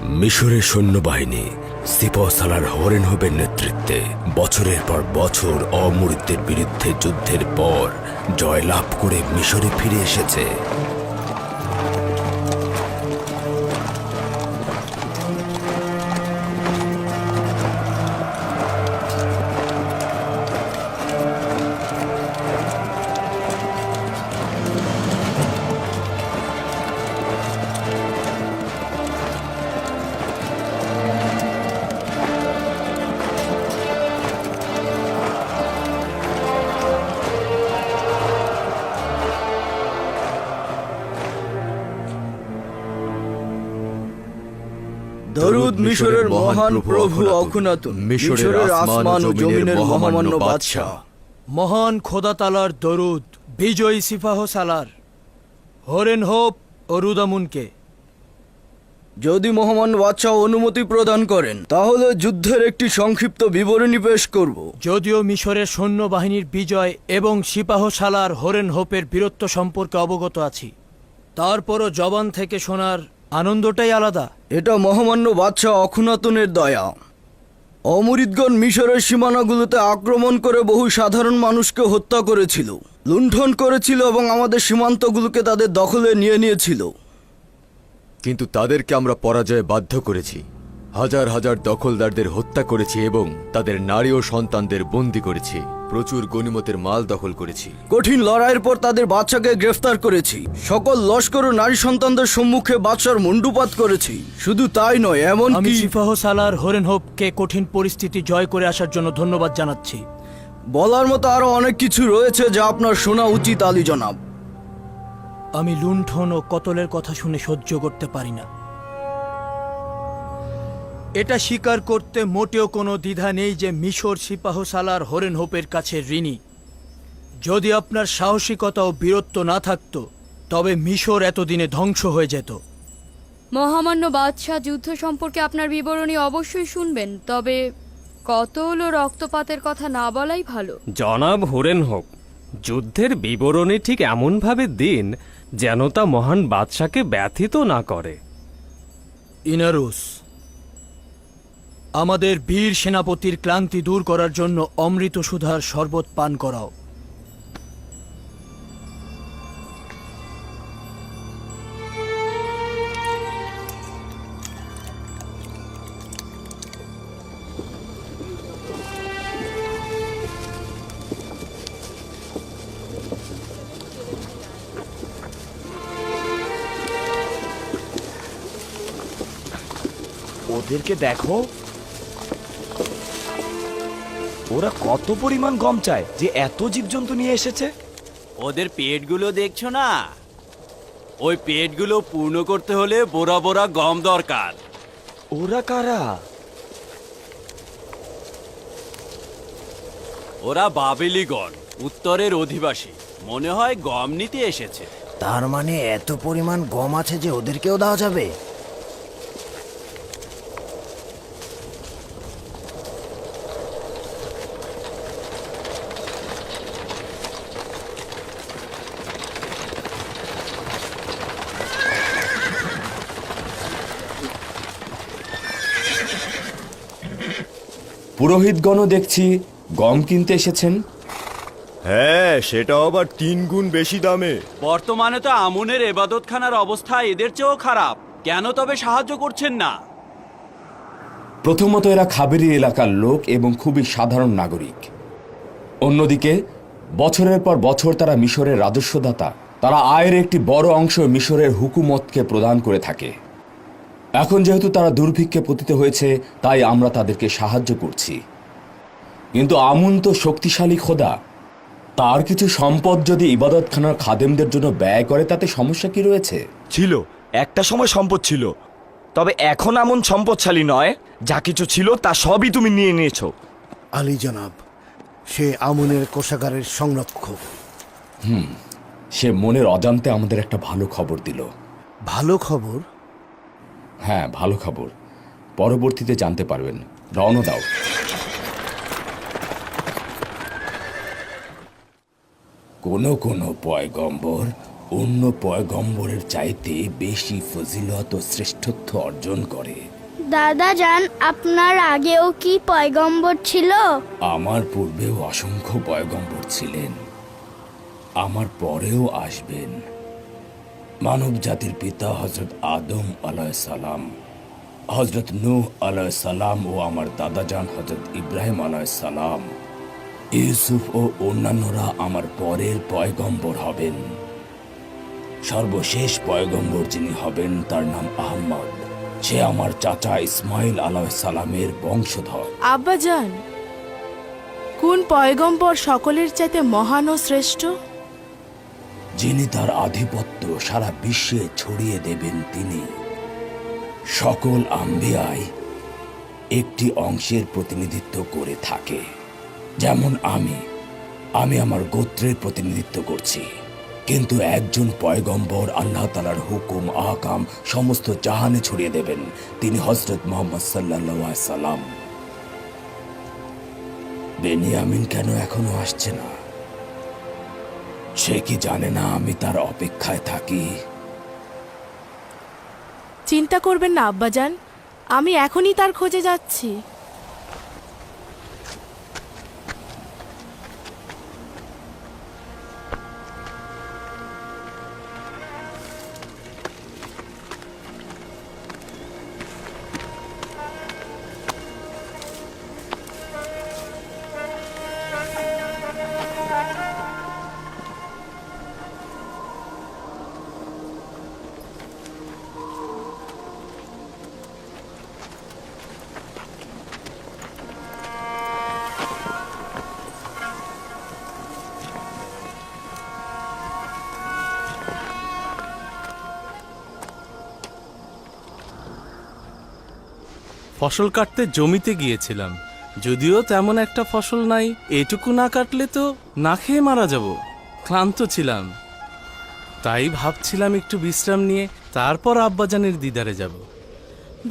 মিশরের সৈন্যবাহিনী সিপাহ সালার হরেনহোপের নেতৃত্বে বছরের পর বছর অমুরিদদের বিরুদ্ধে যুদ্ধের পর জয়লাভ করে মিশরে ফিরে এসেছে। দরুদ মিশরের মহান প্রভু অখুনাতুন, মিশরের আসমান ও জমিনের মহামান্য বাদশা। মহান খোদা তালার দরুদ বিজয়ী সিপাহ সালার হরেনহোপ ও রুদামুনকে। যদি মহামান্য বাদশা অনুমতি প্রদান করেন তাহলে যুদ্ধের একটি সংক্ষিপ্ত বিবরণী পেশ করব। যদিও মিশরের সৈন্যবাহিনীর বিজয় এবং সিপাহ সালার হরেনহোপের বীরত্ব সম্পর্কে অবগত আছি, তারপরও জবান থেকে শোনার আনন্দটাই আলাদা। এটা মহামান্য বাদশা অখুনাতুনের দয়া। অমরিদগণ মিশরের সীমানাগুলোতে আক্রমণ করে বহু সাধারণ মানুষকে হত্যা করেছিল, লুণ্ঠন করেছিল এবং আমাদের সীমান্তগুলোকে তাদের দখলে নিয়ে নিয়েছিল। কিন্তু তাদেরকে আমরা পরাজয়ে বাধ্য করেছি, হাজার হাজার দখলদারদের হত্যা করেছি এবং তাদের নারী ও সন্তানদের বন্দী করেছি, প্রচুর গনিমতের মাল দখল করেছি। কঠিন লড়াইয়ের পর তাদের বাদশাকে গ্রেফতার করেছি, সকল লস্কর ও নারী সন্তানদের সম্মুখে বাদশার মুন্ডুপাত করেছি। শুধু তাই নয়, আমি এমনকি সিপাহ সালার হরেনহোপকে কঠিন পরিস্থিতি জয় করে আসার জন্য ধন্যবাদ জানাচ্ছি। বলার মতো আরো অনেক কিছু রয়েছে যা আপনার শোনা উচিত আলী জনাব। আমি লুণ্ঠন ও কতলের কথা শুনে সহ্য করতে পারি না। এটা স্বীকার করতে মোটেও কোনো দ্বিধা নেই যে মিশর সিপাহ সালার হরেনহোপের কাছে ঋণী। যদি আপনার সাহসিকতা ও বীরত্ব না থাকতো তবে মিশর এতদিনে ধ্বংস হয়ে যেত। মহামান্য বাদশাহ, যুদ্ধ সম্পর্কে আপনার বিবরণী অবশ্যই শুনবেন, তবে কতল ও রক্তপাতের কথা না বলাই ভালো। জনাব হরেনহোপ, যুদ্ধের বিবরণী ঠিক এমনভাবে দিন যেন তা মহান বাদশাকে ব্যথিত না করে। ইনারুস, আমাদের বীর সেনাপতির ক্লান্তি দূর করার জন্য অমৃত সুধার শরবত পান করাও। ওদেরকে দেখো, ওরা কত পরিমাণ গম চায় যে এত জীবজন্তু নিয়ে এসেছে। ওদের পেটগুলো দেখছো না? ওই পেটগুলো পূর্ণ করতে হলে বোরা বোরা গম দরকার। ওরা কারা? ওরা বাবেলিগণ, উত্তরের অধিবাসী। মনে হয় গম নিতে এসেছে। তার মানে এত পরিমাণ গম আছে যে ওদেরকেও দেওয়া যাবে? পুরোহিতগণও দেখছি গম কিনতে এসেছেন। হ্যাঁ, সেটা আবার 3 গুণ বেশি দামে। বর্তমানে তো আমুনের এবাদতখানার অবস্থা এদের চেয়েও খারাপ। কেন তবে সাহায্য করছেন না? প্রথমত এরা খাবেরি এলাকার লোক এবং খুবই সাধারণ নাগরিক। অন্যদিকে বছরের পর বছর তারা মিশরের রাজস্বদাতা। তারা আয়ের একটি বড় অংশ মিশরের হুকুমতকে প্রদান করে থাকে। এখন যেহেতু তারা দুর্ভিক্ষে পতিত হয়েছে, তাই আমরা তাদেরকে সাহায্য করছি। কিন্তু আমুন তো শক্তিশালী খোদা, তার কিছু সম্পদ যদি ইবাদতখানার খাদেমদের জন্য ব্যয় করে তাতে সমস্যা কি রয়েছে? ছিল, একটা সময় সম্পদ ছিল, তবে এখন এমন সম্পদশালী নয়। যা কিছু ছিল তা সবই তুমি নিয়ে নিয়েছো। আলী জনাব, সে আমুনের কোষাগারের সংরক্ষক। সে মনের অজান্তে আমাদের একটা ভালো খবর দিল। ভালো খবর? হ্যাঁ, ভালো খবর। পরবর্তীতে জানতে পারবেন। রওনা দাও। কোন কোন পয়গম্বর অন্য পয়গম্বরের চাইতে বেশি ফজিলত ও শ্রেষ্ঠত্ব অর্জন করে। দাদা যান, আপনার আগেও কি পয়গম্বর ছিল? আমার পূর্বেও অসংখ্য পয়গম্বর ছিলেন, আমার পরেও আসবেন। মানব জাতির পিতা হজরত আদম আলাইহিস সালাম, হজরত নূহ আলাইহিস সালাম ও আমার দাদাজান হজরত ইব্রাহিম আলাইহিস সালাম, ইউসুফ ও অন্যান্যরা আমার পরের পয়গম্বর হবেন। সর্বশেষ পয়গম্বর যিনি হবেন তার নাম আহমদ। সে আমার চাচা ইসমাইল আলাইহিস সালামের বংশধর। আব্বাজান, কোন পয়গম্বর সকলের চাইতে মহান ও শ্রেষ্ঠ? যিনি তার আধিপত্য সারা বিশ্বে ছড়িয়ে দেবেন তিনি। সকল আম্বিয়ায় একটি অংশের প্রতিনিধিত্ব করে থাকে। যেমন আমি আমার গোত্রের প্রতিনিধিত্ব করছি, কিন্তু একজন পয়গম্বর আল্লাহ তাআলার হুকুম আহকাম সমস্ত জাহানে ছড়িয়ে দেবেন। তিনি হযরত মুহাম্মদ সাল্লাল্লাহু আলাইহি সাল্লাম। বেনিয়ামিন কেন এখনো আসছে না? সে কি জানে না আমি তার অপেক্ষায় থাকি? চিন্তা করবেন না আব্বাজান, আমি এখনই তার খোঁজে যাচ্ছি। ফসল কাটতে জমিতে গিয়েছিলাম, যদিও তেমন একটা ফসল নাই। এটুকু না কাটলে তো না খেয়ে মারা যাব। ক্লান্ত ছিলাম, তাই ভাবছিলাম একটু বিশ্রাম নিয়ে তারপর আব্বাজানের দিদারে যাব।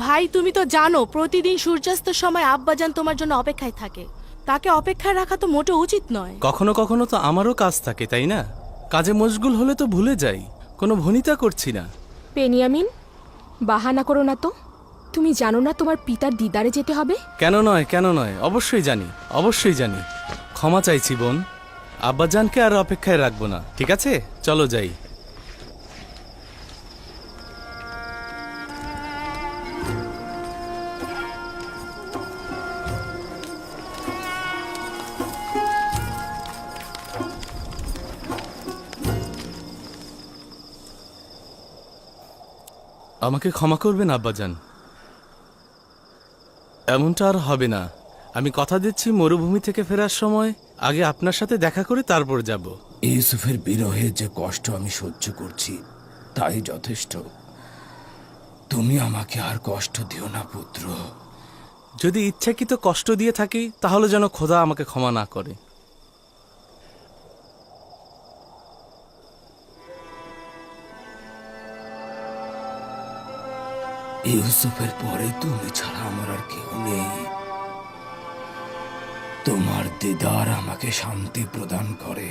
ভাই, তুমি তো জানো প্রতিদিন সূর্যাস্তের সময় আব্বাজান তোমার জন্য অপেক্ষায় থাকে। তাকে অপেক্ষায় রাখা তো মোটেও উচিত নয়। কখনো কখনো তো আমারও কাজ থাকে, তাই না? কাজে মশগুল হলে তো ভুলে যাই। কোনো ভনিতা করছি না। বেনিয়ামিন, বাহানা করো না তো। তুমি জানো না তোমার পিতার দিদারে যেতে হবে? কেন নয়, কেন নয়, অবশ্যই জানি, অবশ্যই জানি। ক্ষমা চাইছি বোন, আব্বাজানকে আর অপেক্ষায় রাখবো না। ঠিক আছে, চলো যাই। আমাকে ক্ষমা করবেন আব্বাজান, এমনটা আর হবে না। আমি কথা দিচ্ছি মরুভূমি থেকে ফেরার সময় আগে আপনার সাথে দেখা করে তারপর যাব। ইউসুফের বিরহে যে কষ্ট আমি সহ্য করছি তাই যথেষ্ট। তুমি আমাকে আর কষ্ট দিও না পুত্র। যদি ইচ্ছাকৃত কষ্ট দিয়ে থাকি তাহলে যেন খোদা আমাকে ক্ষমা না করে। ইউসুফের পরে তুমি ছাড়া আমার আর কেউ নেই। তোমার দিদার আমাকে শান্তি প্রদান করে।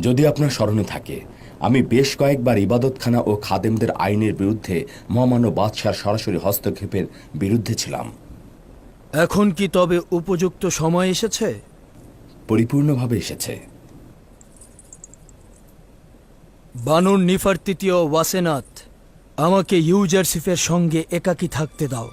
যদি আপনার স্মরণে থাকে, আমি বেশ কয়েকবার ইবাদতখানা ও খাদেমদের আইনের বিরুদ্ধে মহামান্য বাদশার সরাসরি হস্তক্ষেপের বিরুদ্ধে ছিলাম। এখন কি তবে উপযুক্ত সময় এসেছে? পরিপূর্ণভাবে এসেছে। বানুর নিফারতিতীয় ওয়াসেনাত, আমাকে ইউজারসিফের সঙ্গে একাকী থাকতে দাও।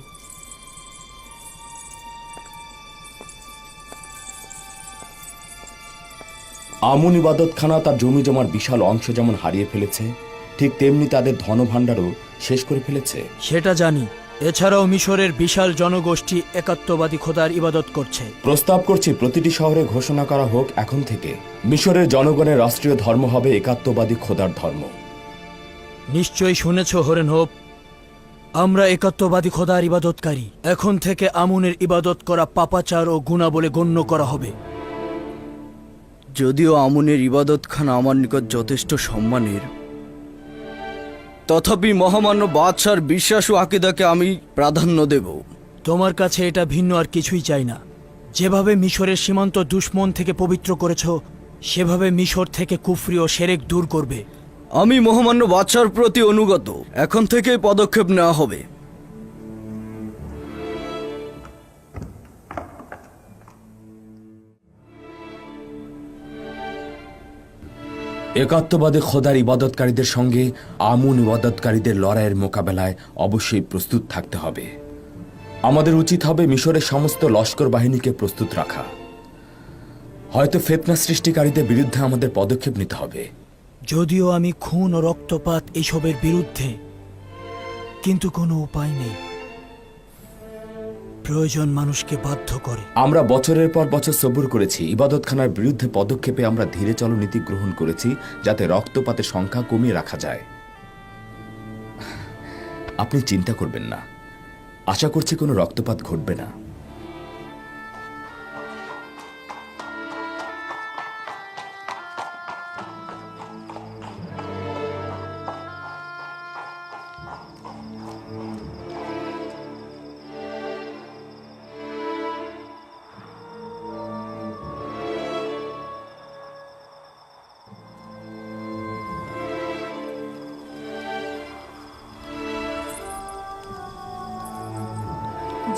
আমুন ইবাদতখানা তার জমি জমার বিশাল অংশ যেমন হারিয়ে ফেলেছে, ঠিক তেমনি তাদের ধনভাণ্ডারও শেষ করে ফেলেছে। সেটা জানি। এছাড়াও মিশরের বিশাল জনগোষ্ঠী একাত্মবাদী খোদার ইবাদত করছে। প্রস্তাব করছি প্রতিটি শহরে ঘোষণা করা হোক এখন থেকে মিশরের জনগণের রাষ্ট্রীয় ধর্ম হবে একাত্মবাদী খোদার ধর্ম। নিশ্চয়ই শুনেছ হরেন হোপ, আমরা একাত্মবাদী খোদার ইবাদতকারী। এখন থেকে আমুনের ইবাদত করা পাপাচার ও গুনাহ বলে গণ্য করা হবে। যদিও আমুনের ইবাদতখানা আমার নিকট যথেষ্ট সম্মানের, তথাপি মহামান্য বাদশার বিশ্বাস ও আকিদাকে আমি প্রাধান্য দেব। তোমার কাছে এটা ভিন্ন আর কিছুই চাই না। যেভাবে মিশরের সীমান্ত দুশ্মন থেকে পবিত্র করেছ, সেভাবে মিশর থেকে কুফরি ও শিরক দূর করবে। আমি মহামান্য বাদশার প্রতি অনুগত। এখন থেকেই পদক্ষেপ নেওয়া হবে। একাত্মবাদী খোদার ইবাদতকারীদের সঙ্গে আমুন ইবাদতকারীদের লড়াইয়ের মোকাবেলায় অবশ্যই প্রস্তুত থাকতে হবে। আমাদের উচিত হবে মিশরের সমস্ত লস্কর বাহিনীকে প্রস্তুত রাখা। হয়তো ফিতনা সৃষ্টিকারীদের বিরুদ্ধে আমাদের পদক্ষেপ নিতে হবে। যদিও আমি খুন ও রক্তপাত এসবের বিরুদ্ধে, কিন্তু কোনো উপায় নেই। প্রয়োজন মানুষকে বাধ্য করে। আমরা বছরের পর বছর সবুর করেছি। ইবাদতখানার বিরুদ্ধে পদক্ষেপে আমরা ধীরে চলো নীতি গ্রহণ করেছি, যাতে রক্তপাতের সংখ্যা কমিয়ে রাখা যায়। আপনি চিন্তা করবেন না, আশা করছি কোনো রক্তপাত ঘটবে না।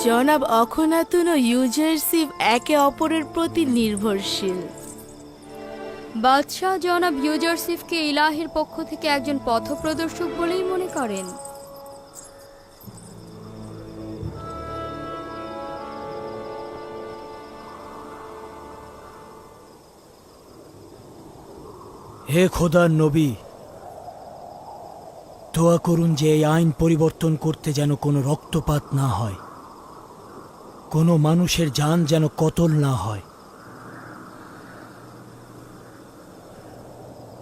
জনাব অখনাতুন ও ইউজারসিফ একে অপরের প্রতি নির্ভরশীল। বাদশাহ জনাব ইউজারসিফকে ইলাহের পক্ষ থেকে একজন পথপ্রদর্শক বলেই মনে করেন। হে খোদার নবী, দোয়া করুন যে এই আইন পরিবর্তন করতে যেন কোনো রক্তপাত না হয়, কোনো মানুষের জান যেন কতল না হয়।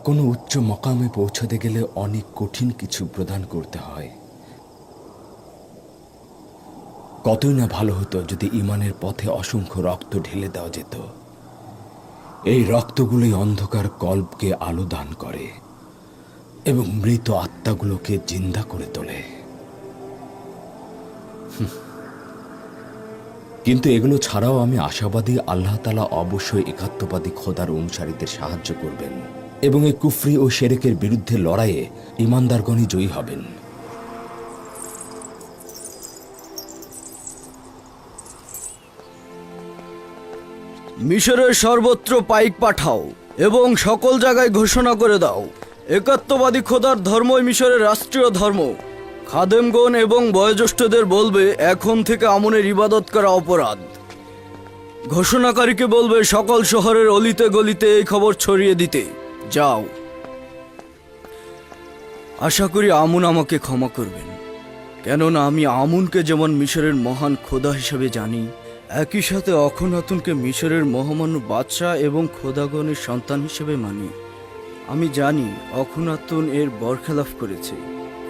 কোনো উচ্চ মকামে পৌঁছতে গেলে অনেক কঠিন কিছু প্রদান করতে হয়। কতই না ভালো হতো যদি ইমানের পথে অসংখ্য রক্ত ঢেলে দেওয়া যেত। এই রক্তগুলোই অন্ধকার কল্পকে আলো দান করে এবং মৃত আত্মাগুলোকে জিন্দা করে তোলে। কিন্তু এগুলো ছাড়াও আমি আশাবাদী আল্লাহ তাআলা অবশ্যই একাত্মবাদী খোদার অনুসারীদের সাহায্য করবেন এবং এই কুফরি ও শিরকের বিরুদ্ধে লড়াইয়ে ঈমানদারগণই জয়ী হবেন। মিশরের সর্বত্র পাইক পাঠাও এবং সকল জায়গায় ঘোষণা করে দাও, একাত্মবাদী খোদার ধর্মই মিশরের রাষ্ট্রীয় ধর্ম। খাদেমগণ এবং বয়োজ্যেষ্ঠদের বলবে এখন থেকে আমুনের ইবাদত করা অপরাধ। ঘোষণাকারীকে বলবে সকল শহরের অলিতে গলিতে এই খবর ছড়িয়ে দিতে। যাও। আশা করি আমুন আমাকে ক্ষমা করবেন, কেননা আমি আমুনকে যেমন মিশরের মহান খোদা হিসেবে জানি, একই সাথে অখনাতুনকে মিশরের মহামান্য বাদশাহ এবং খোদাগণের সন্তান হিসেবে মানি। আমি জানি অখনাতুন এর বরখেলাফ করেছে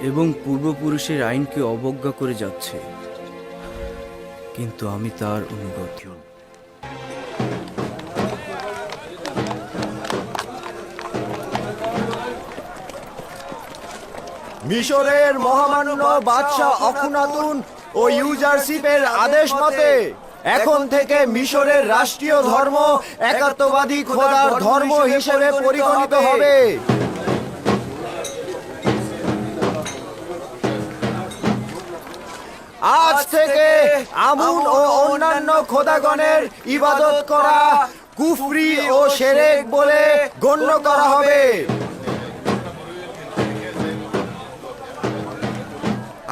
এবং পূর্বপুরুষের আইনকে অবজ্ঞা করে যাচ্ছে, কিন্তু আমি তার অনুগত। মিশরের মহামান্য বাদশাহ অখনাতুন ও ইউজারশিপের আদেশ মতে এখন থেকে মিশরের রাষ্ট্রীয় ধর্ম একাত্মবাদী খোদার ধর্ম হিসেবে পরিগণিত হবে। আজ থেকে আমুন ও অন্যান্য খোদাগণের ইবাদত করা কুফরি ও শিরক বলে গণ্য করা হবে।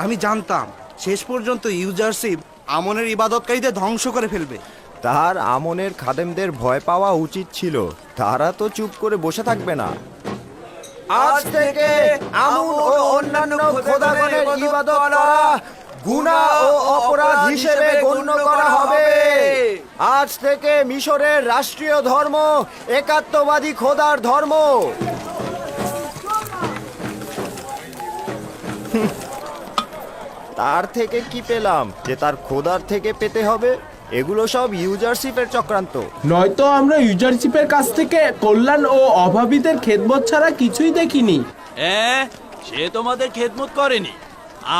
আমি জানতাম শেষ পর্যন্ত ইউজারশিপ আমনের ইবাদতকারীদের ধ্বংস করে ফেলবে। তার আমনের খাদেমদের ভয় পাওয়া উচিত ছিল, তারা তো চুপ করে বসে থাকবে না। আজ থেকে আমন ও অন্যান্য খোদাগণের ইবাদত করা গুনাহ ও অপরাধ হিসেবে গণ্য করা হবে। আজ থেকে মিশরের রাষ্ট্রীয় ধর্ম একাত্মবাদী খোদার ধর্ম। তার থেকে কি পেলাম যে তার খোদার থেকে পেতে হবে? এগুলো সব ইউজারশিপের চক্রান্ত। নয়তো আমরা ইউজারশিপের কাছ থেকে কল্যাণ ও অভাবীদের খেদমত ছাড়া কিছুই দেখিনি। সে তোমাদের খেদমত করেনি,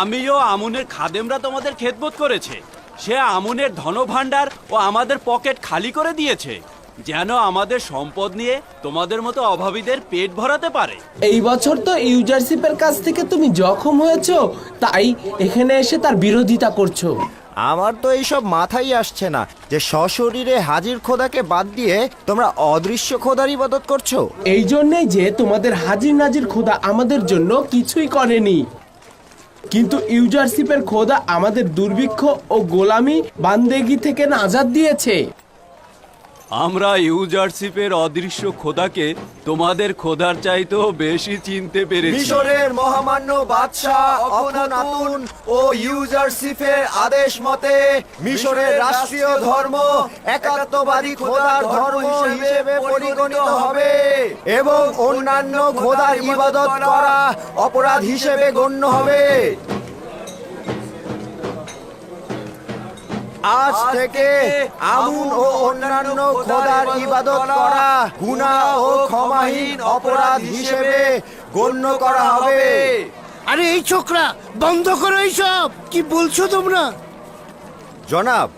আমিও আমুনের খাদেমরা তোমাদের খেদমত করেছে। সে আমুনের ধনভাণ্ডার ও আমাদের পকেট খালি করে দিয়েছে, যেন আমাদের সম্পদ নিয়ে তোমাদের মতো অভাবীদের পেট ভরাতে পারে। এই বছর তো ইউজারশিপের কাছ থেকে তুমি জখম হয়েছো, তাই এখানে এসে তার বিরোধিতা করছো। আমার তো এইসব মাথায় আসছে না যে সশরীরে হাজির খোদাকে বাদ দিয়ে তোমরা অদৃশ্য খোদার ইবাদত করছো। এই জন্যই যে তোমাদের হাজির নাজির খোদা আমাদের জন্য কিছুই করেনি, কিন্তু ইউজারশিপের খোদা আমাদের দুর্ভিক্ষ ও গোলামি বান্দেগি থেকে নাজাত দিয়েছে। আমরা ইউজারশিপের অদৃশ্য খোদাকে তোমাদের খোদার চাইতেও বেশি চিনতে পেরেছি। মিশরের মহামান্য বাদশাহ অখনাতুন ও ইউজারশিপের আদেশ মতে মিশরের রাষ্ট্রীয় ধর্ম একাত্মবাদী খোদার ধর্ম হিসেবে পরিগণিত হবে এবং অন্যান্য খোদার ইবাদত করা অপরাধ হিসেবে গণ্য হবে। আজ থেকে আমুন ও অন্যান্য খোদার ইবাদত করা গুনাহ ও ক্ষমাহীন অপরাধ হিসেবে গণ্য করা হবে। আরে এই ছোকরা, বন্ধ করো এইসব। কি বলছো তোমরা? জনাব,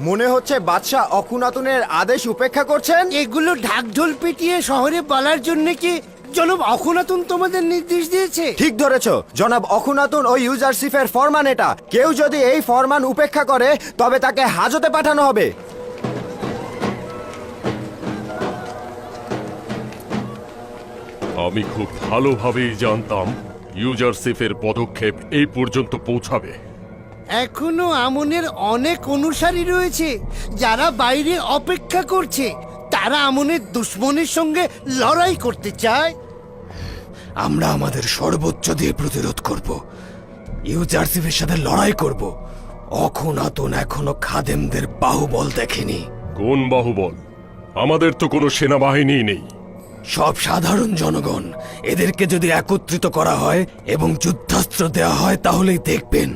মনে হচ্ছে বাদশাহ অখুনাতুনের আদেশ উপেক্ষা করছেন। এগুলো ঢাকঢোল পিটিয়ে শহরে বলার জন্য কি জনাব অখুনাতুন তোমাদের নির্দেশ দিয়েছে? ঠিক ধরেছ জনাব, অখুনাতুন ও ইউজারশিপের ফরমান এটা। কেউ যদি এই ফরমান উপেক্ষা করে তবে তাকে হাজতে পাঠানো হবে। আমি খুব ভালোভাবেই জানতাম ইউজারশিপের পদক্ষেপ এই পর্যন্ত পৌঁছাবে। এখনো আমনের অনেক অনুসারী রয়েছে যারা বাইরে অপেক্ষা করছে। তারা আমনের দুশ্মনের সঙ্গে লড়াই করতে চায়। আমরা আমাদের সর্বোচ্চ দিয়ে প্রতিরোধ করব, ইউজারশিপের সাথে লড়াই করব। অখুনাতুন এখনো খাদেমদের বাহুবল দেখেনি। কোন বাহুবল? আমাদের তো কোনো সেনাবাহিনী নেই। সব সাধারণ জনগণ, এদেরকে যদি একত্রিত করা হয় এবং যুদ্ধাস্ত্র দেওয়া হয় তাহলেই দেখবেন।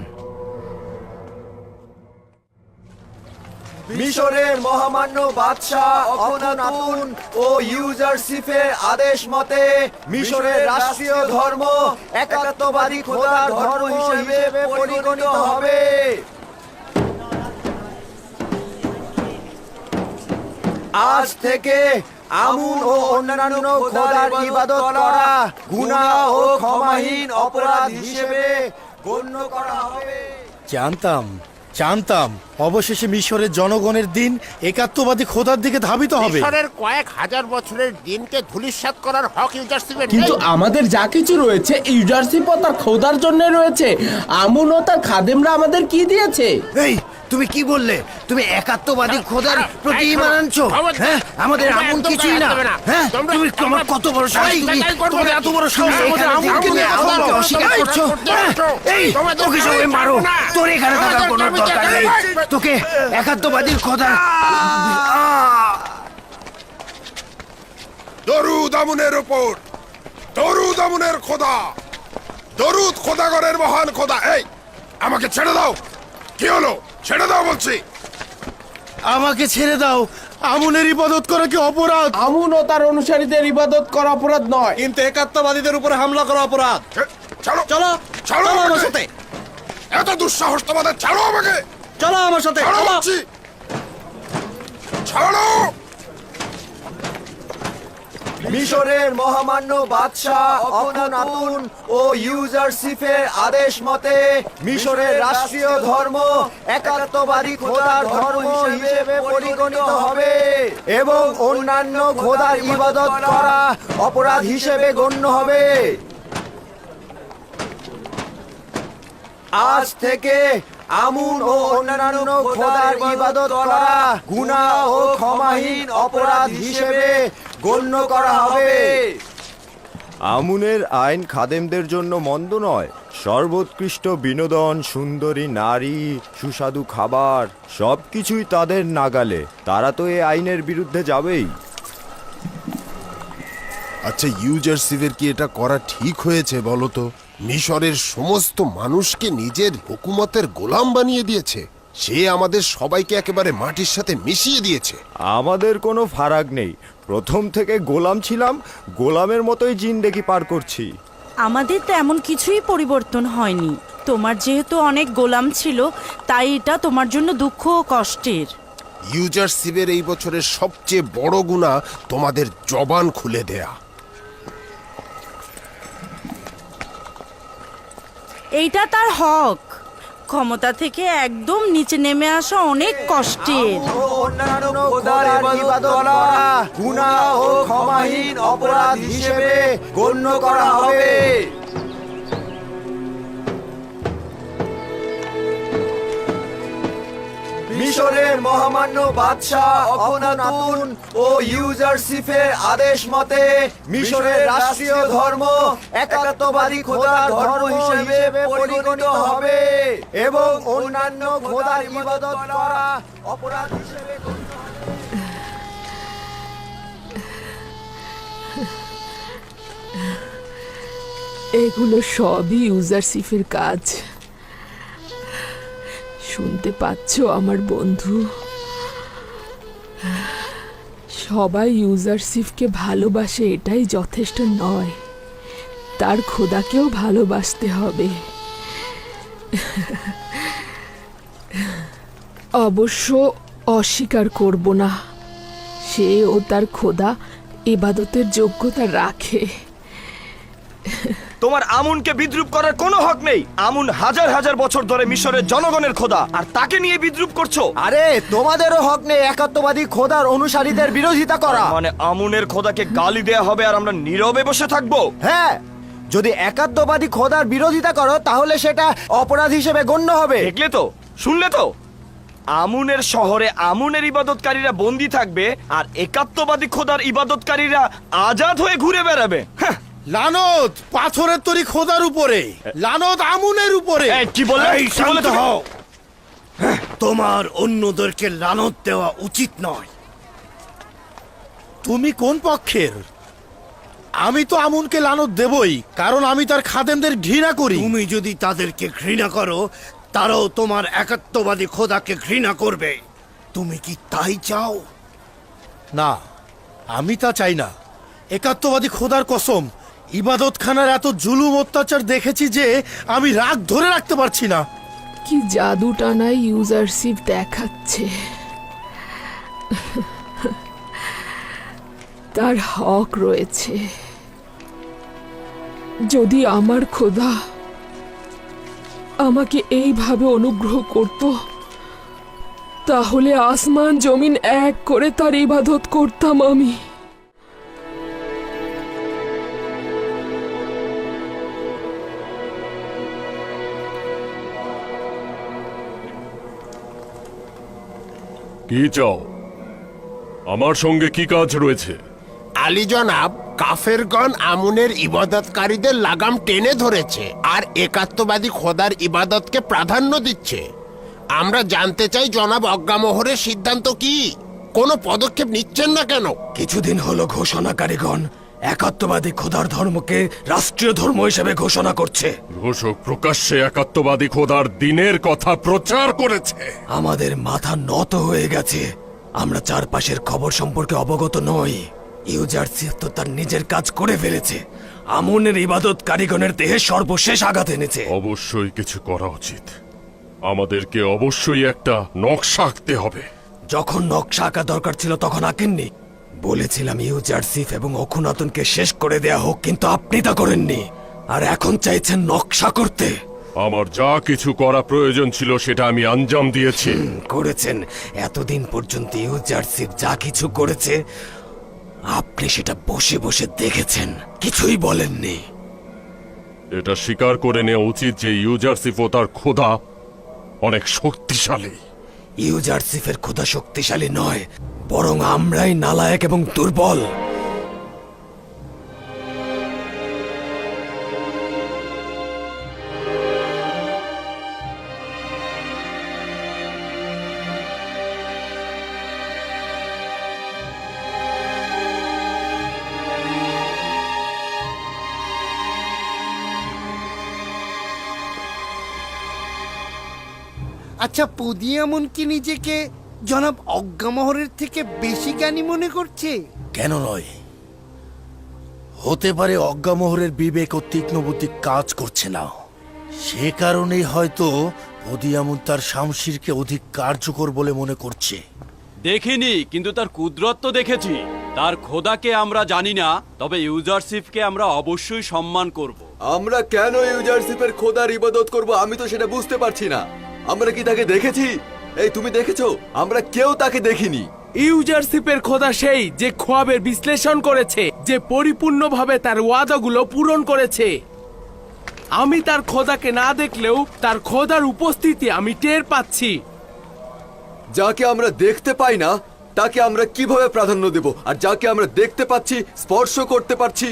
মিশরের মহামান্য বাদশাহ অখনাতুন ও ইউজারশিপের আদেশ মতে মিশরের রাষ্ট্রীয় ধর্ম একাত্মবাদী খোদার ধর্ম হিসেবে পরিগণিত হবে। আজ থেকে আমুন ও অন্যান্য খোদার ইবাদত করা গুনাহ ও ক্ষমাহীন অপরাধ হিসেবে গণ্য করা হবে। জানতাম অবশেষে মিশরের জনগণের দিন একাত্মবাদী খোদার দিকে ধাবিত হবে। মিশরের কয়েক হাজার বছরের দিনকে ধূলিসাৎ করার হক ইউজারশিপের নেই। কিন্তু আমাদের যা কিছু রয়েছে ইউজারশিপ ও তার খোদার জন্য রয়েছে। আমুন ও তার খাদেমরা আমাদের কি দিয়েছে? এই তুমি কি বললে? তুমি একাত্মবাদী খোদার প্রতি ঈমান আনছো? হ্যাঁ, আমাদের আমন কিছুই না। হ্যাঁ, তুমি তোমার কত বড় সাহস, তুমি তোমার এত বড় সাহস আমাদের আমনকে নিয়ে আল্লাহকে অস্বীকার করছো? এই তোকে সবাই মারো, তোর এখানে থাকার কোনো দরকার নেই। তোকে একাত্মবাদী খোদার দরুদ আমুনের উপর, দরুদ আমুনের খোদা, দরুদ খোদাগণের মহান খোদা। এই আমাকে ছেড়ে দাও। কি হলো? ছেড়ে দাও বলছি। আমাকে ছেড়ে দাও। আমনের ইবাদত করা কি অপরাধ? আমুন ও তার অনুসারীদের ইবাদত করা অপরাধ নয়, কিন্তু একাত্মবাদীদের উপরে হামলা করা অপরাধ। চলো চলো চলো আমার সাথে, এত দুঃসাহস তোমাদের! ছাড়ো আমাকে, চলো আমার সাথে। ছাড়ো বলছি, ছাড়ো। মিশরের মহামান্য বাদশাহ অখনাতুন ও ইউজারশিপের আদেশ মতে মিশরের রাষ্ট্রীয় ধর্ম একাত্মবাদী খোদার ধর্ম হিসেবে পরিগণিত হবে এবং অন্যান্য খোদার ইবাদত করা অপরাধ হিসেবে গণ্য হবে। আজ থেকে আমুন ও অন্যান্য খোদার ইবাদত করা গুনাহ ও ক্ষমাহীন অপরাধ হিসেবে গণ্য করা হবে। আমুনের আইন খাদেমদের জন্য মন্দ নয়। সর্বোৎকৃষ্ট বিনোদন, সুন্দরী নারী, সুস্বাদু খাবার সবকিছুই তাদের নাগালে। তারা তো এই আইনের বিরুদ্ধে যাবেই। আচ্ছা, ইউজারশিপের কি এটা করা ঠিক হয়েছে বলো তো? মিশরের সমস্ত মানুষকে নিজের হুকুমতের গোলাম বানিয়ে দিয়েছে। সে আমাদের সবাইকে একেবারে মাটির সাথে মিশিয়ে দিয়েছে। আমাদের কোনো ফারাক নেই। প্রথম থেকে গোলাম ছিলাম, গোলামের মতোই জিন্দেগি পার করছি। আমাদের তো এমন কিছুই পরিবর্তন হয়নি। তোমার যেহেতু অনেক গোলাম ছিল, তাই এটা তোমার জন্য দুঃখ ও কষ্টের। ইউজারশিপের এই বছরের সবচেয়ে বড় গুনাহ তোমাদের জবান খুলে দেয়া। এইটা তার হক। ক্ষমতা থেকে একদম নিচে নেমে আসা অনেক কষ্টের। অন্যান্য খোদার ইবাদত করা গুনাহ ও ক্ষমাহীন অপরাধ হিসেবে গণ্য করা হবে। মিশরের মহামান্য বাদশাহ অখনাতুন ও ইউজারশিপের আদেশ মতে মিশরের রাষ্ট্রীয় ধর্ম একাত্মবাদী খোদার ধর্ম হিসেবে পরিগণিত হবে এবং অন্যান্য খোদার ইবাদত করা অপরাধ হিসেবে গণ্য হবে। এগুলো সবই ইউজারশিপের কাজ। শুনতে পাচ্ছ আমার বন্ধু? সবাই ইউজারশিপকে ভালোবাসে, এটাই যথেষ্ট নয়, তার খোদাকেও ভালোবাসতে হবে। অবশ্য অস্বীকার করব না, সে ও তার খোদা ইবাদতের যোগ্যতা রাখে। তোমার আমুনকে বিদ্রুপ করার কোনো হক নেই। আমুন হাজার হাজার বছর ধরে মিশরের জনগণের খোদা, আর তাকে নিয়ে বিদ্রুপ করছো। আরে তোমাদেরও হক নেই একাত্মবাদী খোদার অনুসারীদের বিরোধিতা করা। মানে আমুনের খোদাকে গালি দেয়া হবে আর আমরা নীরবে বসে থাকবো? হ্যাঁ, যদি একাত্মবাদী খোদার বিরোধিতা করো তাহলে সেটা অপরাধ হিসেবে গণ্য হবে। দেখলে তো, শুনলে তো? আমুনের শহরে আমুনের ইবাদতকারীরা বন্দী থাকবে আর একাত্মবাদী খোদার ইবাদতকারীরা আজাদ হয়ে ঘুরে বেড়াবে। লানত পাথরের তৈরি খোদার উপরে, লানত আমুনের উপরে। কি বলে? শান্ত হও। তোমার অন্যদেরকে লানত দেওয়া উচিত নয়। তুমি কোন পক্ষের? আমি তো আমুনকে লানত দেবই, কারণ আমি তার খাদেমদের ঘৃণা করি। তুমি যদি তাদেরকে ঘৃণা করো, তারাও তোমার একাত্মবাদী খোদাকে ঘৃণা করবে। তুমি কি তাই চাও? না, আমি তা চাই না। একাত্মবাদী খোদার কসম, ইবাদতখানার এত জুলুম অত্যাচার দেখেছি যে আমি রাগ ধরে রাখতে পারছি না। কি জাদু টানা ইউজারশিপ দেখাচ্ছে। তার হক রয়েছে। যদি আমার খোদা আমাকে এইভাবে অনুগ্রহ করত, তাহলে আসমান জমিন এক করে তার ইবাদত করতাম আমি। কি চাও? আমার সঙ্গে কি কাজ রয়েছে? আলী জনাব, কাফেরগণ আমুনের ইবাদতকারীদের লাগাম টেনে ধরেছে আর একাত্মবাদী খোদার ইবাদতকে প্রাধান্য দিচ্ছে। আমরা জানতে চাই জনাব অজ্ঞামোহরের সিদ্ধান্ত কি? কোনো পদক্ষেপ নিচ্ছেন না কেন? কিছুদিন হলো ঘোষণাকারীগণ একাত্মবাদী খোদার ধর্মকে রাষ্ট্রীয় ধর্ম হিসেবে ঘোষণা করছে। ঘোষক প্রকাশ্যে একাত্মবাদী খোদার দিনের কথা প্রচার করেছে। আমাদের মাথা নত হয়ে গেছে। আমরা চারপাশের খবর সম্পর্কে অবগত নই। ইউজারশিপ তো তার নিজের কাজ করে ফেলেছে। আমুনের ইবাদত কারিগণের দেহে সর্বশেষ আঘাত এনেছে। অবশ্যই কিছু করা উচিত। আমাদেরকে অবশ্যই একটা নকশা আঁকতে হবে। যখন নকশা আঁকা দরকার ছিল তখন আঁকেননি। বলেছিলাম ইউজারসিফ এবং অখুনাতুনকে শেষ করে দেয়া হোক, কিন্তু আপনি তা করেননি, আর এখন চাইছেন নকশা করতে। আমার যা কিছু করা প্রয়োজন ছিল সেটা আমি আঞ্জাম দিয়েছি। করেছেন। এতদিন পর্যন্ত ইউজারসিফ যা কিছু করেছে আপনি সেটা বসে বসে দেখেছেন, কিছুই বলেননি। এটা স্বীকার করে নেওয়া উচিত যে ইউজারসিফ ও তার খোদা অনেক শক্তিশালী। ইউজারসিফের খোদা শক্তিশালী নয়, বরং আমরাই নালায়েক এবং দুর্বল। আচ্ছা, পুদিয়ামন কি নিজেকে জনাব অজ্ঞামোহরের থেকে বেশি জ্ঞানী মনে করছে? কেন নয়? হতে পারে অজ্ঞামোহরের বিবেক ও তীক্ষ্ণ বুদ্ধি কাজ করছে না, সে কারণেই হয়তো পদিয়ামুন তার শামশিরকে অধিক কার্যকর বলে মনে করছে। দেখিনি, কিন্তু তার কুদরত তো দেখেছি। তার খোদাকে আমরা জানি না, তবে ইউজারসিফকে আমরা অবশ্যই সম্মান করব। আমরা কেন ইউজারসিফের খোদার ইবাদত করব আমি তো সেটা বুঝতে পারছি না। আমরা কি তাকে দেখেছি? এই তুমি দেখেছো? আমরা কেউ তাকে দেখিনি। ইউজারসিপের খোদা সেই যে খোয়াবের বিশ্লেষণ করেছে, যে পরিপূর্ণভাবে তার ওয়াদাগুলো পূরণ করেছে। আমি তার খোদাকে না দেখলেও তার খোদার উপস্থিতি আমি টের পাচ্ছি। যাকে আমরা দেখতে পাই না তাকে আমরা কিভাবে প্রাধান্য দেব, আর যাকে আমরা দেখতে পাচ্ছি, স্পর্শ করতে পারছি,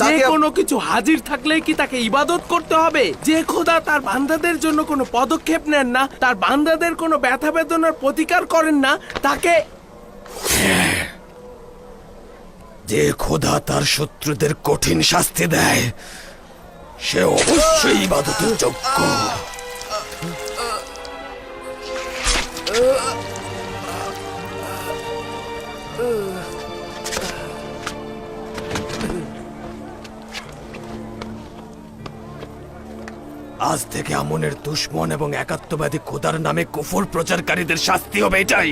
যে কোনো কিছু হাজির থাকলেই কি তাকে ইবাদত করতে হবে? যে খোদা তার বান্দাদের জন্য কোনো পদক্ষেপ নেন না, তার বান্দাদের কোনো ব্যথা বেদনার প্রতিকার করেন না, তাকে যে খোদা তার শত্রুদের কঠিন শাস্তি দেয়, সে অবশ্যই ইবাদতের যোগ্য। আজ থেকে আমনের দুশমন এবং একাত্মবাদী খোদার নামে কুফর প্রচারকারীদের শাস্তি হবে এটাই।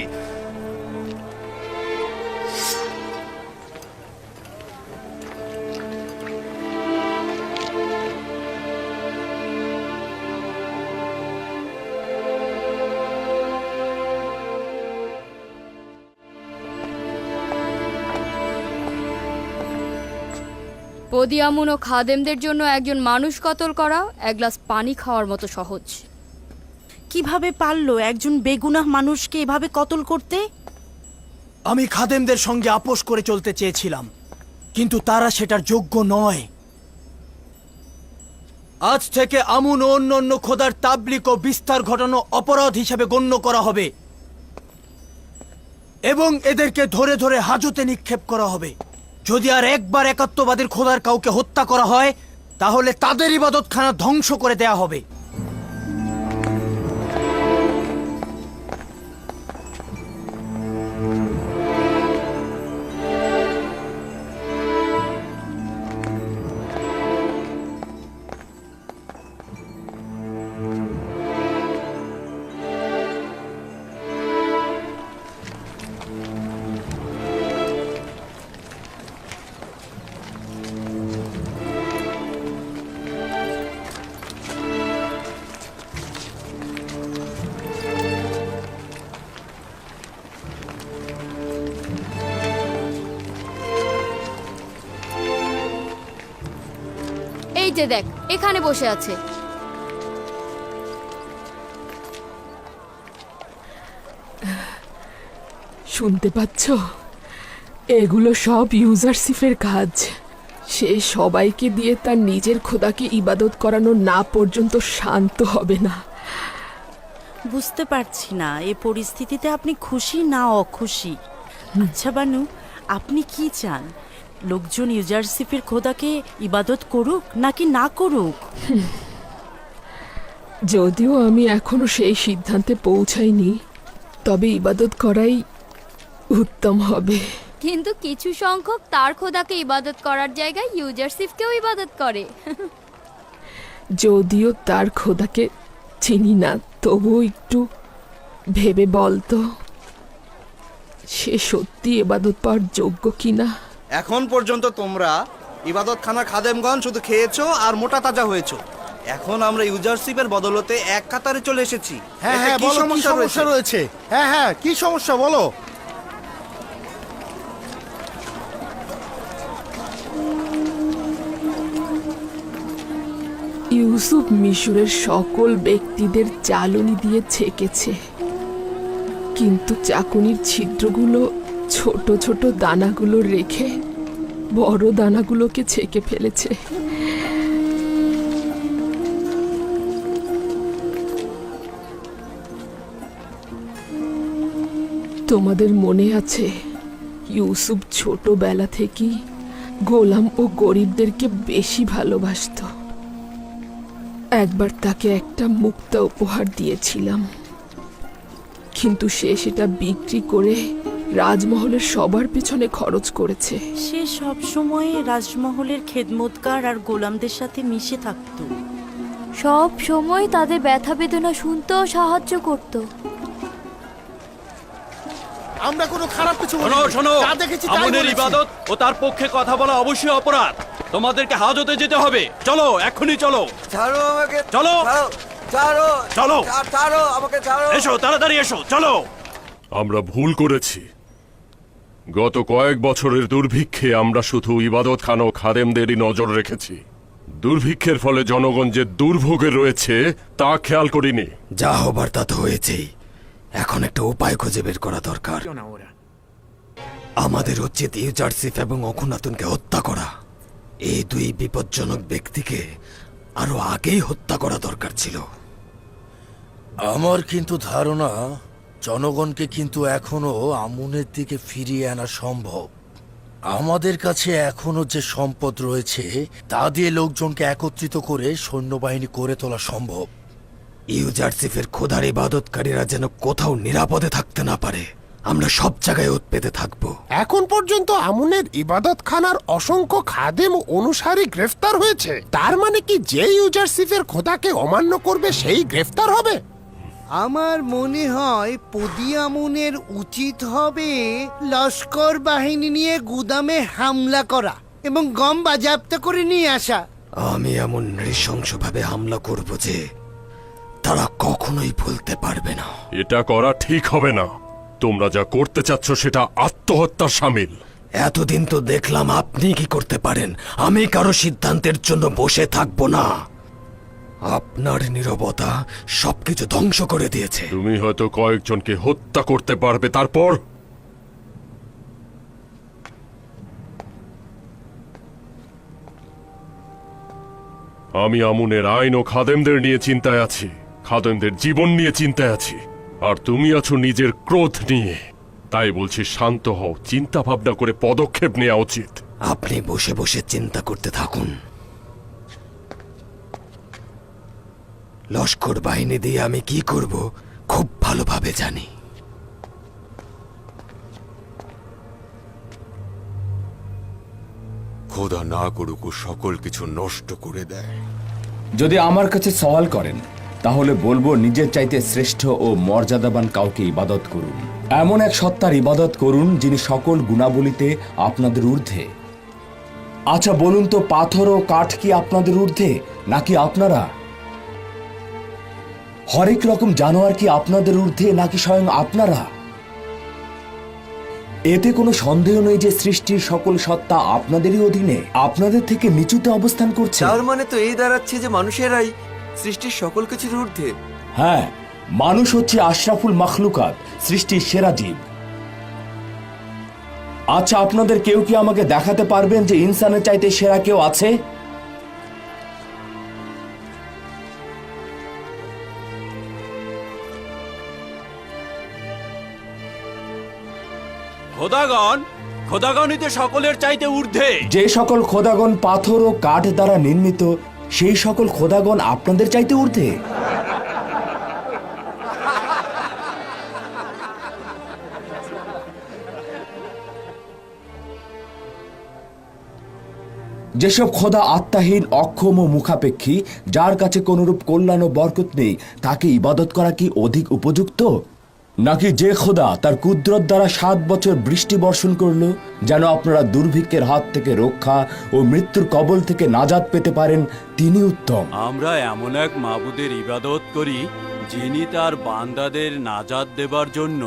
পদিয়ামুন ও খাদেমদের জন্য একজন মানুষ কতল করা এক গ্লাস পানি খাওয়ার মতো সহজ। কিভাবে পারলো একজন বেগুনাহ মানুষকে এভাবে কতল করতে? আমি খাদেমদের সঙ্গে আপোষ করে চলতে চেয়েছিলাম, কিন্তু তারা সেটার যোগ্য নয়। আজ থেকে আমুন ও অন্য অন্য খোদার তাবলিগ ও বিস্তার ঘটানো অপরাধ হিসেবে গণ্য করা হবে এবং এদেরকে ধরে ধরে হাজতে নিক্ষেপ করা হবে। যদি আর একবার একাত্মবাদীর খোদার কাউকে হত্যা করা হয়, তাহলে তাদের ইবাদতখানা ধ্বংস করে দেয়া হবে। এই যে দেখ, এখানে বসে আছে। শুনতে পাচ্ছ? এগুলো সব ইউজারসিফের কাজ। সে সবাইকে দিয়ে তার নিজের খোদাকে ইবাদত করানো না পর্যন্ত শান্ত হবে না। বুঝতে পারছি না, এ পরিস্থিতিতে আপনি খুশি না অখুশি? আচ্ছা বানু, আপনি কি চান? লোকজন ইউজারসিফের খোদাকে ইবাদত করুক নাকি না করুক? যদিও আমি এখনো সেই সিদ্ধান্তে পৌঁছাইনি, তবে ইবাদত করাই উত্তম হবে। কিন্তু কিছু সংখ্যক তার খোদাকে ইবাদত করার জায়গায় ইউজারসিফকেও ইবাদত করে। যদিও তার খোদাকে চিনি না, তবুও একটু ভেবে বলতো। সে সত্যি ইবাদত পাওয়ার যোগ্য কিনা। এখন পর্যন্ত তোমরা ইবাদতখানা খাদেমগণ শুধু খেয়েছো আর মোটা তাজা হয়েছো। এখন আমরা ইউজারশিপের বদলতে এক কাতারে চলে এসেছি। হ্যাঁ এতে হ্যাঁ, কি বলো কি সমস্যা সমস্যা রয়েছে? রয়েছে? হ্যাঁ হ্যাঁ, কি সমস্যা বলো। ইউসুফ মিশরের সকল ব্যক্তিদের চালনি দিয়ে ছেকেছে, কিন্তু চাকুনির ছিদ্রগুলো ছোট ছোট দানাগুলো রেখে বড় দানাগুলোকে ছেকে ফেলেছে। তোমাদের মনে আছে ইউসুফ ছোটবেলা থেকেই গোলাম ও গরিবদেরকে বেশি ভালোবাসতো। একবার তাকে একটা মুক্তা উপহার দিয়েছিলাম, কিন্তু সে সেটা বিক্রি করে রাজমহলের সবার পিছনে খরচ করেছে। সে সব সময় রাজমহলের খেদমতগার আর গোলামদের সাথে মিশে থাকতো। সব সময় তাদের ব্যথা বেদনা শুনতেও সাহায্য করত। আমরা কোনো খারাপ কিছু শোনো শোনো, যা দেখেছি তাই আমুনের বলেছি। ইবাদত ও তার পক্ষে কথা বলা অবশ্যই অপরাধ। তোমাদেরকে হাজতে যেতে হবে। চলো, এক্ষুনি চলো। ছাড়ো আমাকে, চলো ছাড়ো, চলো, ছাড়ো আমাকে, ছাড়ো। এসো তাড়াতাড়ি এসো, চলো। আমরা ভুল করেছি। গত কয়েক বছরের দুর্ভিক্ষে আমরা শুধু ইবাদতখানা ও খাদেমদেরই নজর রেখেছি। দুর্ভিক্ষের ফলে জনগণ যে দুর্ভোগে রয়েছে তা খেয়াল করিনি। যা হবার তা তো হয়েছেই, এখন একটা উপায় খুঁজে বের করা দরকার। আমাদের উচিত ইউজারশিপ এবং অখুনাতুনকে হত্যা করা। এই দুই বিপজ্জনক ব্যক্তিকে আরো আগেই হত্যা করা দরকার ছিল। আমার কিন্তু ধারণা জনগণকে কিন্তু এখনো আমুনের দিকে ফিরিয়ে আনা সম্ভব। আমাদের কাছে এখনো যে সম্পদ রয়েছে তা দিয়ে লোকজনকে একত্রিত করে সৈন্যবাহিনী করে তোলা সম্ভব। ইউজারশিপের খোদার ইবাদতকারীরা যেন কোথাও নিরাপদে থাকতে না পারে। আমরা সব জায়গায় উৎপেতে থাকব। এখন পর্যন্ত আমুনের ইবাদতখানার অসংখ্য খাদেম ও অনুসারী গ্রেফতার হয়েছে। তার মানে কি যে ইউজারশিপের খোদাকে অমান্য করবে সেই গ্রেফতার হবে? আমার মনে হয় পদিয়ামুনের উচিত হবে লস্কর বাহিনী নিয়ে গুদামে হামলা করা এবং গম বাজেয়াপ্ত করে নিয়ে আসা। আমি এমন নৃশংসভাবে হামলা করব যে তারা কখনোই ভুলতে পারবে না। এটা করা ঠিক হবে না। তোমরা যা করতে চাচ্ছ সেটা আত্মহত্যার শামিল। এতদিন তো দেখলাম আপনি কি করতে পারেন। আমি কারো সিদ্ধান্তের জন্য বসে থাকবো না। আপনার নীরবতা সবকিছু ধ্বংস করে দিয়েছে। তুমি হয়তো কয়েকজনকে হত্যা করতে পারবে, তারপর আমি আমুনের আইন ও খাদেমদের নিয়ে চিন্তায় আছি, খাদেমদের জীবন নিয়ে চিন্তায় আছি, আর তুমি আছো নিজের ক্রোধ নিয়ে। তাই বলছি শান্ত হও, চিন্তা ভাবনা করে পদক্ষেপ নেওয়া উচিত। আপনি বসে বসে চিন্তা করতে থাকুন। লস্কর বাহিনী দিয়ে আমি কি করব খুব ভালোভাবে জানি। খোদা না করুক ও সকল কিছু নষ্ট করে দেয়। যদি আমার কাছে সওয়াল করেন তাহলে বলবো নিজের চাইতে শ্রেষ্ঠ ও মর্যাদাবান কাউকে ইবাদত করুন। এমন এক সত্তার ইবাদত করুন যিনি সকল গুণাবলীতে আপনাদের ঊর্ধ্বে। আচ্ছা বলুন তো, পাথর ও কাঠ কি আপনাদের ঊর্ধ্বে নাকি আপনারা? হরেক রকম জানোয়ার কি আপনাদের ঊর্ধ্বে নাকি স্বয়ং আপনারা? এতে কোনো সন্দেহ নেই যে সৃষ্টির সকল সত্তা আপনাদেরই অধীনে, আপনাদের থেকে নিচুতে অবস্থান করছে। তার মানে তো এই দাঁড়াচ্ছে যে মানুষেরাই সৃষ্টির সকল কিছুর ঊর্ধ্বে। হ্যাঁ, মানুষ হচ্ছে আশরাফুল মাখলুকাত, সৃষ্টির সেরা জীব। আচ্ছা, আপনাদের কেউ কি আমাকে দেখাতে পারবেন যে ইনসানের চাইতে সেরা কেউ আছে? খোদাগণই তো সকলের চাইতে ঊর্ধ্বে। যে সকল খোদাগণ পাথর ও কাঠ দ্বারা নির্মিত, সেই সকল খোদাগণ আপনাদের চাইতে ঊর্ধ্বে। যেসব খোদা আত্মাহীন, অক্ষম ও মুখাপেক্ষী, যার কাছে কোনরূপ কল্যাণ ও বরকত নেই, তাকে ইবাদত করা কি অধিক উপযুক্ত? নাকি যে খোদা তার কুদরত দ্বারা 7 বছর বৃষ্টি বর্ষণ করলো যেন আপনারা দুর্ভিক্ষের হাত থেকে রক্ষা ও মৃত্যুর কবল থেকে নাজাত পেতে পারেন, তিনি উত্তম। আমরা এমন এক মাবুদের ইবাদত করি যিনি তার বান্দাদের নাজাত দেবার জন্য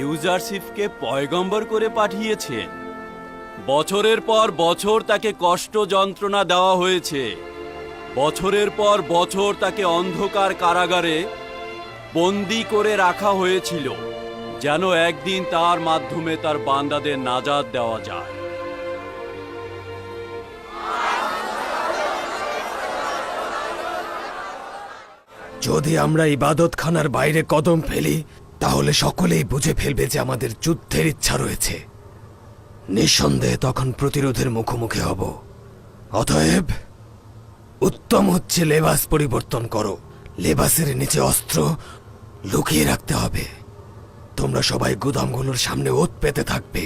ইউজারশিপকে পয়গম্বর করে পাঠিয়েছেন। বছরের পর বছর তাকে কষ্ট যন্ত্রণা দেওয়া হয়েছে, বছরের পর বছর তাকে অন্ধকার কারাগারে বন্দি করে রাখা হয়েছিল যেন একদিন তার মাধ্যমে তার বান্দাদের নাজাত দেওয়া যায়। যদি আমরা ইবাদতখানার বাইরে কদম ফেলি তাহলে সকলেই বুঝে ফেলবে যে আমাদের যুদ্ধের ইচ্ছা রয়েছে। নিঃসন্দেহে তখন প্রতিরোধের মুখোমুখি হব। অতএব উত্তম হচ্ছে লেবাস পরিবর্তন করো। লেবাসের নিচে অস্ত্র লুকিয়ে রাখতে হবে। তোমরা সবাই গুদামগুলোর সামনে ওত পেতে থাকবে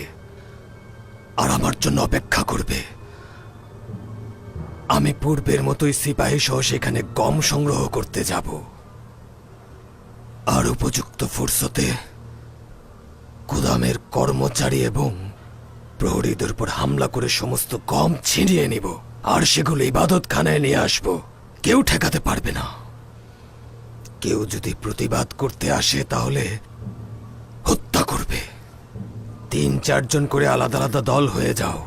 আর আমার জন্য অপেক্ষা করবে। আমি পূর্বের মতোই সিপাহী সহ সেখানে গম সংগ্রহ করতে যাব আর উপযুক্ত ফুরসতে গুদামের কর্মচারী এবং প্রহরীদের উপর হামলা করে সমস্ত গম ছিনিয়ে নিব আর সেগুলো ইবাদতখানায় নিয়ে আসব। কেউ ঠেকাতে পারবে না। কেউ যদি প্রতিবাদ করতে আসে তাহলে হত্যা করবে। 3-4 জন করে আলাদা আলাদা দল হয়ে যাও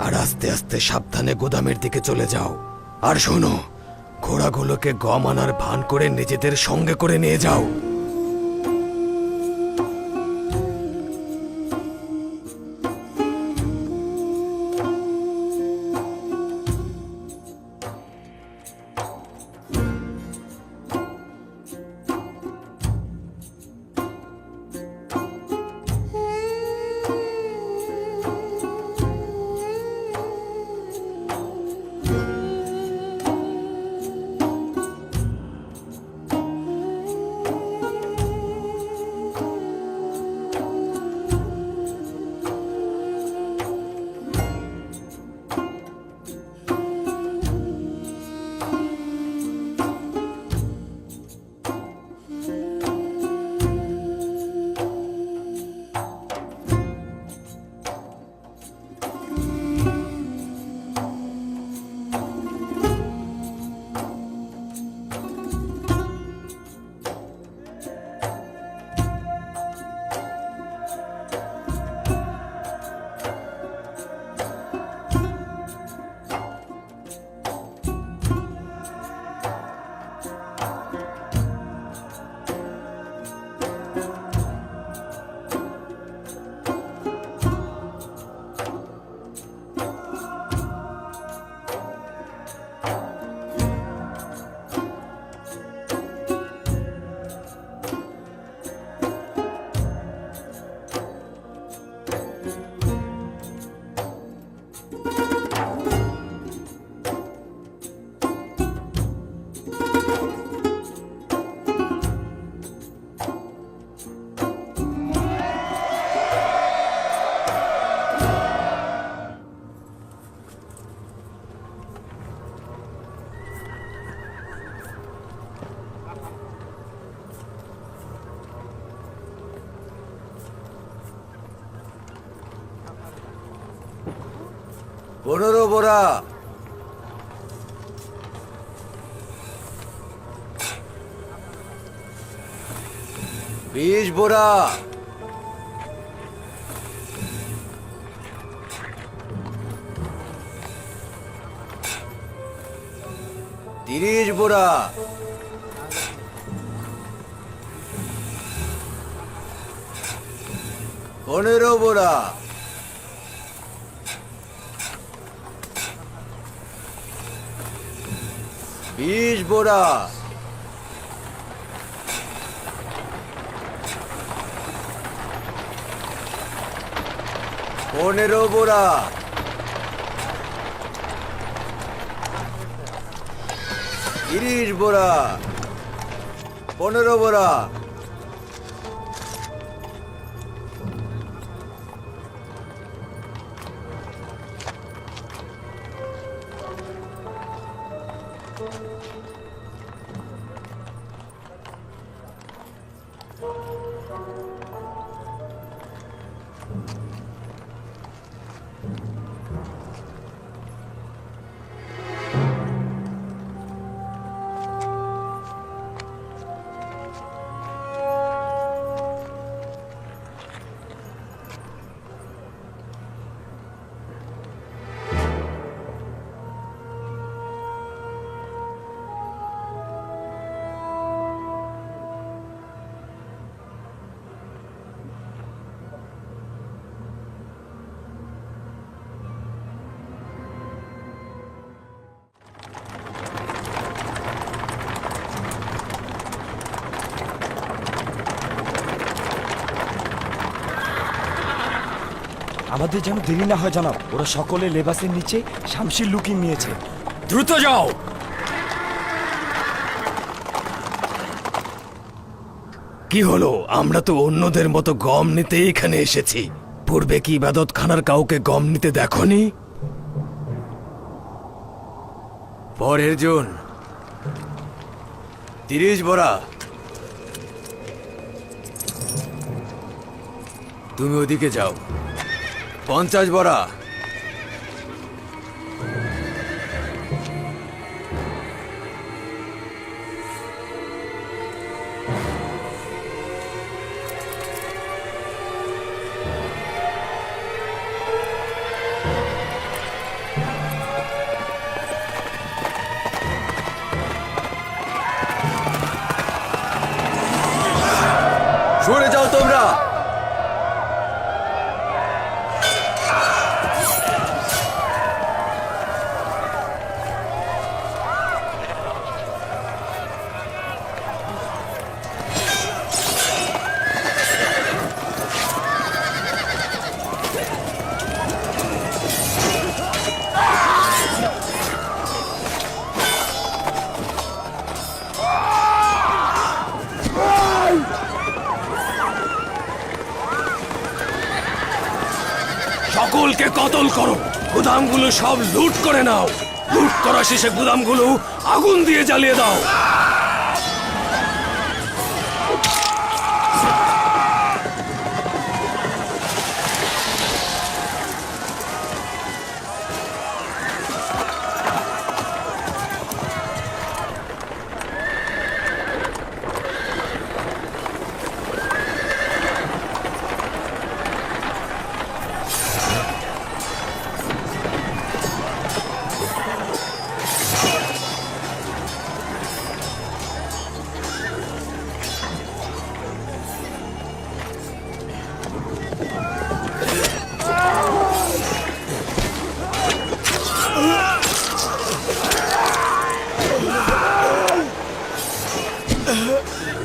আর আস্তে আস্তে সাবধানে গোদামের দিকে চলে যাও। আর শোনো, ঘোড়াগুলোকে গম আনার ভান করে নিজেদের সঙ্গে করে নিয়ে যাও। পনেরো বোরা, 20 বোরা, 30 বোরা, 15 বোরা, 20 বোরা, 15 বোরা, 30 বোরা, 15 বোরা। আমাদের যেন দেরি না হয় জনাব, ওরা সকলে লেবাসের নিচে শামশির লুকিং নিয়েছে। দ্রুত যাও। কি হলো? আমরা তো অন্যদের মতো গম নিতে এখানে এসেছি। পূর্বে কি ইবাদত খানার কাউকে গম নিতে দেখনি? পরের জন 30 বড়া। তুমি ওদিকে যাও। 50 বড়া। সরে যাও তোমরা। সকলকে কতল করো, গুদামগুলো সব লুট করে নাও। লুট করা শেষে গুদামগুলো আগুন দিয়ে জ্বালিয়ে দাও।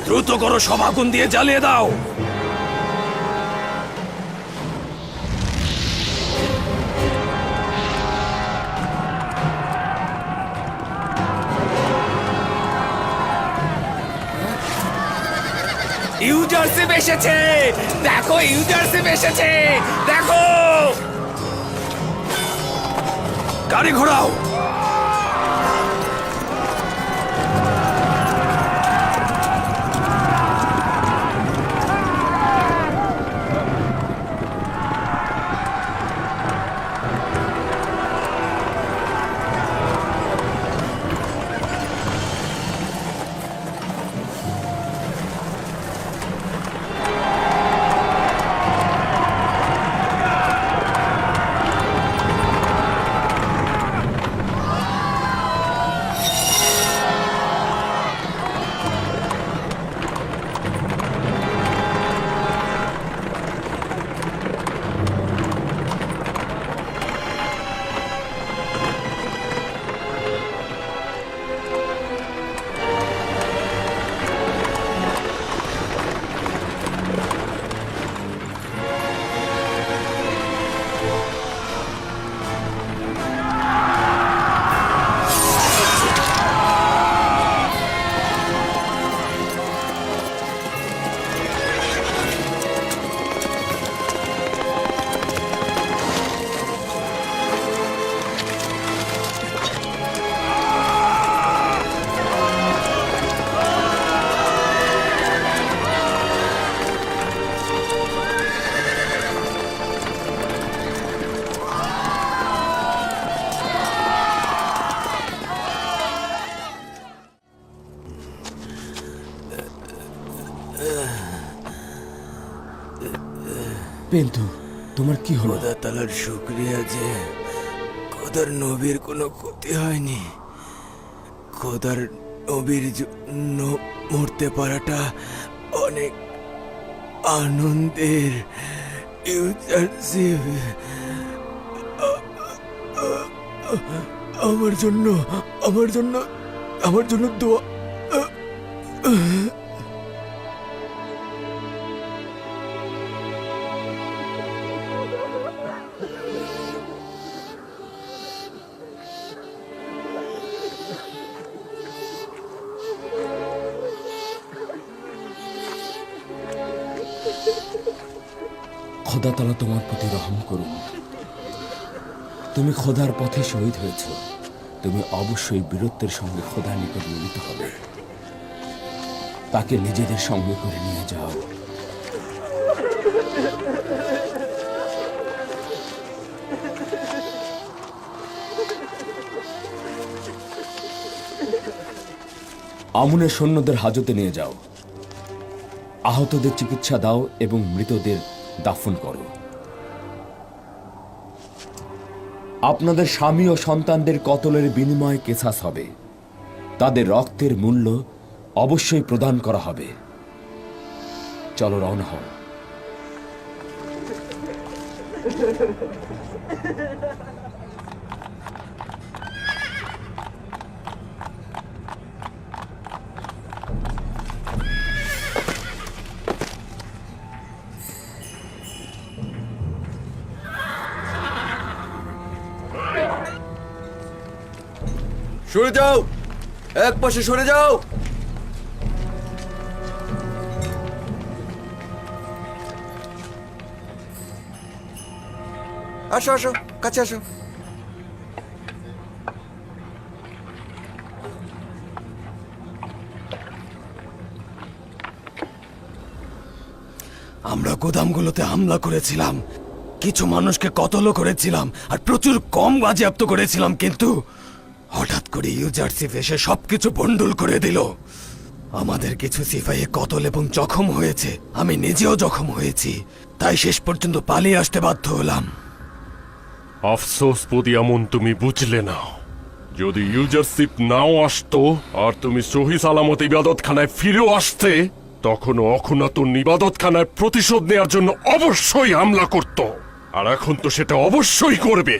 দ্রুত করো, সব আগুন দিয়ে জ্বালিয়ে দাও। ইউজারশিপ এসেছে, দেখো ইউজারশিপ এসেছে, দেখো। গাড়ি ঘোরাও। পেন্তু, তোমার কি হলো? খোদা তালার শুক্রিয়া যে খোদার নবীর কোনো ক্ষতি হয়নি। খোদার নবীর জন্য মরতে পারাটা অনেক আনন্দের। ইউজারশিপ আমার জন্য আমার জন্য আমার জন্য দোয়া। খোদা তাআলা তোমার প্রতি রহম করুন। তুমি খোদার পথে শহীদ হয়েছ। তুমি অবশ্যই বীরত্বের সঙ্গে খোদার নিকট মিলিত হবে। তাকে নিজেদের সঙ্গে করে নিয়ে যাও। আমুনের সৈন্যদের হাজতে নিয়ে যাও। আহতদের চিকিৎসা দাও এবং মৃতদের দাফন করো। আপনাদের স্বামী ও সন্তানদের কতলের বিনিময়ে কেসাস হবে। তাদের রক্তের মূল্য অবশ্যই প্রদান করা হবে। চলো রওনা হও। সরে যাও, এক পাশে সরে যাও। আসো আসো, কাছে আসো। আমরা গোদামগুলোতে হামলা করেছিলাম, কিছু মানুষকে কতলও করেছিলাম আর প্রচুর কম বাজেয়াপ্ত করেছিলাম, কিন্তু হঠাৎ করে ইউজারশিপ এসে সবকিছু বন্ডুল করে দিল। আমাদের কিছু সিপাহী কতল এবং জখম হয়েছে, আমি নিজেও জখম হয়েছি, তাই শেষ পর্যন্ত পালিয়ে আসতে বাধ্য হলাম। আফসোস পদিয়ামন, তুমি বুঝলে না। যদি ইউজারশিপ নাও আসতো আর তুমি সহি সালামত ইবাদতখানায় ফিরেও আসতে, তখনও অখুনাতুন ইবাদতখানায় প্রতিশোধ নেয়ার জন্য অবশ্যই হামলা করত। আর এখন তো সেটা অবশ্যই করবে।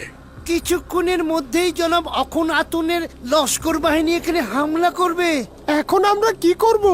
কিছুক্ষণের মধ্যেই জনাব অখন আতুনের লস্কর বাহিনী এখানে হামলা করবে। এখন আমরা কি করব?